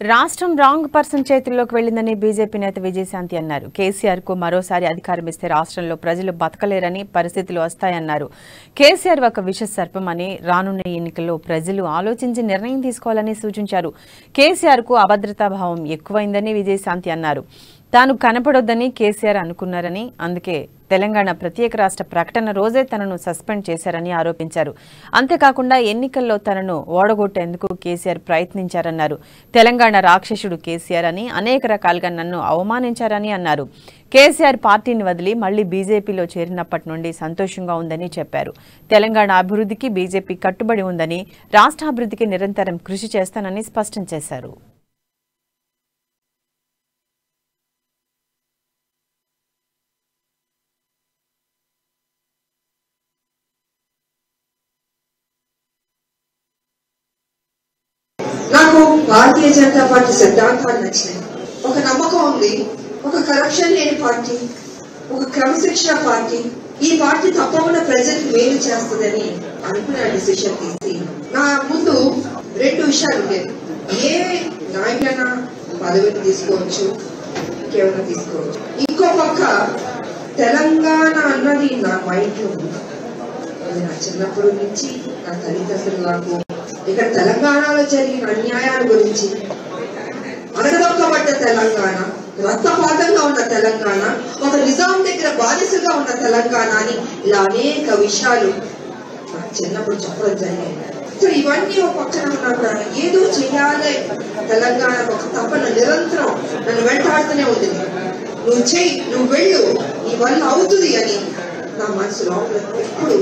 రాష్ట్రం wrong person చేతుల్లోకి వెళ్లిందని BJP నేత విజయశాంతి అన్నారు. కేసీఆర్ కు మరోసారి అధికారం ఇస్తే రాష్ట్రంలో ప్రజలు బతకలేరని పరిస్థితులు వస్తాయన్నారు. కేసీఆర్ ఒక విష సర్పమని రానున్న ఎన్నికల్లో ప్రజలు ఆలోచించి నిర్ణయం తీసుకోవాలని సూచించారు. కేసీఆర్ కు అభద్రతా భావం ఎక్కువైందని విజయశాంతి అన్నారు. తాను కనపడొద్దని కేసీఆర్ అనుకున్నారని, అందుకే తెలంగాణ ప్రత్యేక రాష్ట్ర ప్రకటన రోజే తనను సస్పెండ్ చేశారని ఆరోపించారు. అంతేకాకుండా ఎన్నికల్లో తనను ఓడగొట్టేందుకు కేసీఆర్ ప్రయత్నించారన్నారు. తెలంగాణ రాక్షసుడు కేసీఆర్ అని అనేక రకాలుగా నన్ను అవమానించారని అన్నారు. కేసీఆర్ పార్టీని వదిలి మళ్లీ బీజేపీలో చేరినప్పటి నుండి సంతోషంగా ఉందని చెప్పారు. తెలంగాణ అభివృద్ధికి బీజేపీ కట్టుబడి ఉందని, రాష్ట్ర అభివృద్ధికి నిరంతరం కృషి చేస్తానని స్పష్టం చేశారు. నాకు భారతీయ జనతా పార్టీ సిద్ధాంతాలు నచ్చినాయి. ఒక నమ్మకం ఉంది, ఒక కరప్షన్ లేని పార్టీ, ఒక క్రమశిక్షణ పార్టీ. ఈ పార్టీ తప్పకుండా ప్రజలకు మేలు చేస్తుందని అనుకున్న డిసిషన్ తీసి నా ముందు రెండు విషయాలు ఉండేవి. ఏ నాయకులైనా పదవిని తీసుకోవచ్చు, కేవలం తీసుకోవచ్చు. ఇంకో పక్క తెలంగాణ అన్నది నా మైండ్ లో ఉంది. నా చిన్నప్పటి నుంచి నా తల్లిదండ్రులు నాకు ఇక్కడ తెలంగాణలో జరిగిన అన్యాయాల గురించి, అడగదొక్కబడ్డ తెలంగాణ, రక్తపాతంగా ఉన్న తెలంగాణ, ఒక నిజాం దగ్గర బానిసగా ఉన్న తెలంగాణ అని ఇలా అనేక విషయాలు నాకు చిన్నప్పుడు చెప్పడం జరిగింది. సో ఇవన్నీ ఒక పక్కన ఉన్నాక ఏదో చెయ్యాలి, తెలంగాణ ఒక తపన నిరంతరం నన్ను వెంటాడుతూనే ఉంది. నువ్వు చెయ్యి, నువ్వు వెళ్ళు, నీ వల్ల అవుతుంది అని నా మనసు లోపల ఎప్పుడు